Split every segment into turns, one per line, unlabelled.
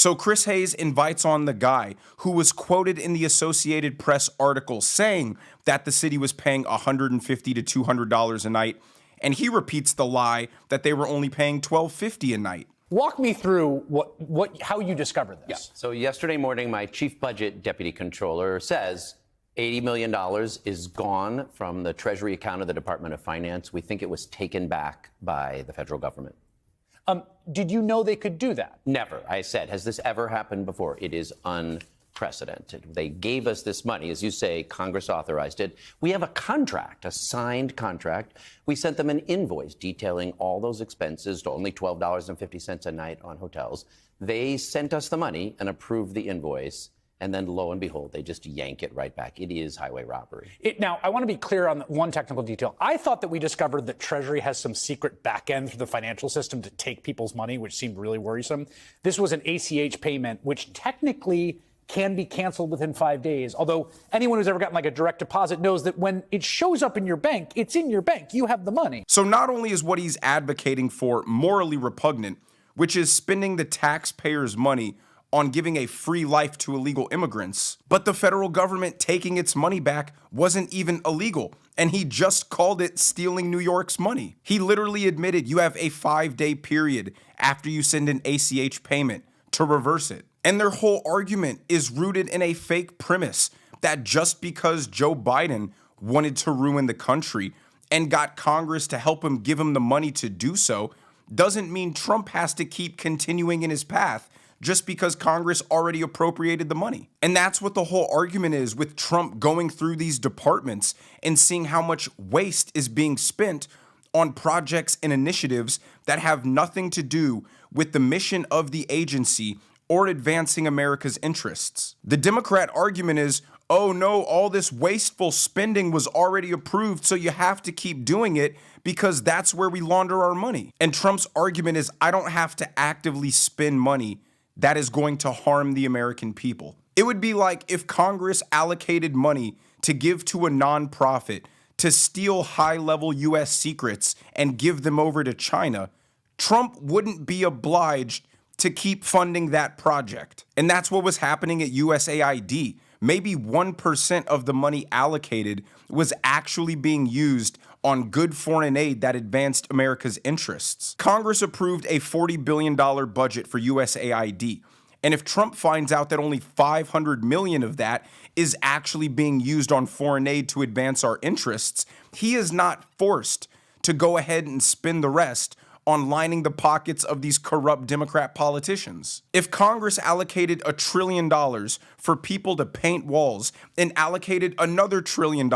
So Chris Hayes invites on the guy who was quoted in the Associated Press article saying that the city was paying $150 to $200 a night, and he repeats the lie that they were only paying $1,250 a night.
Walk me through how you discovered this.
Yeah. So yesterday morning, my chief budget deputy controller says $80 million is gone from the Treasury account of the Department of Finance. We think it was taken back by the federal government.
Did you know they could do that?
Never. I said, has this ever happened before? It is unprecedented. They gave us this money. As you say, Congress authorized it. We have a contract, a signed contract. We sent them an invoice detailing all those expenses to only $12.50 a night on hotels. They sent us the money and approved the invoice. And then, lo and behold, they just yank it right back. It is highway robbery.
Now, I want to be clear on one technical detail. I thought that we discovered that Treasury has some secret back end through the financial system to take people's money, which seemed really worrisome. This was an ACH payment, which technically can be canceled within 5 days. Although anyone who's ever gotten like a direct deposit knows that when it shows up in your bank, it's in your bank. You have the money.
So not only is what he's advocating for morally repugnant, which is spending the taxpayers' money on giving a free life to illegal immigrants, but the federal government taking its money back wasn't even illegal, and he just called it stealing New York's money. He literally admitted you have a 5-day period after you send an ACH payment to reverse it. And their whole argument is rooted in a fake premise that just because Joe Biden wanted to ruin the country and got Congress to help him give him the money to do so, doesn't mean Trump has to keep continuing in his path just because Congress already appropriated the money. And that's what the whole argument is with Trump going through these departments and seeing how much waste is being spent on projects and initiatives that have nothing to do with the mission of the agency or advancing America's interests. The Democrat argument is, oh no, all this wasteful spending was already approved, so you have to keep doing it because that's where we launder our money. And Trump's argument is, I don't have to actively spend money that is going to harm the American people. It would be like if Congress allocated money to give to a nonprofit to steal high-level US secrets and give them over to China. Trump wouldn't be obliged to keep funding that project. And that's what was happening at USAID. Maybe 1% of the money allocated was actually being used on good foreign aid that advanced America's interests. Congress approved a $40 billion budget for USAID. And if Trump finds out that only $500 million of that is actually being used on foreign aid to advance our interests, he is not forced to go ahead and spend the rest on lining the pockets of these corrupt Democrat politicians. If Congress allocated $1 trillion for people to paint walls and allocated another $1 trillion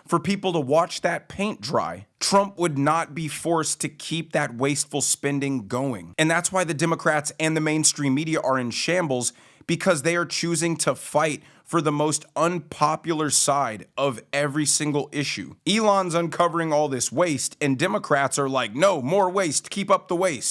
for people to watch that paint dry, Trump would not be forced to keep that wasteful spending going. And that's why the Democrats and the mainstream media are in shambles, because they are choosing to fight for the most unpopular side of every single issue. Elon's uncovering all this waste, and Democrats are like, no, more waste, keep up the waste.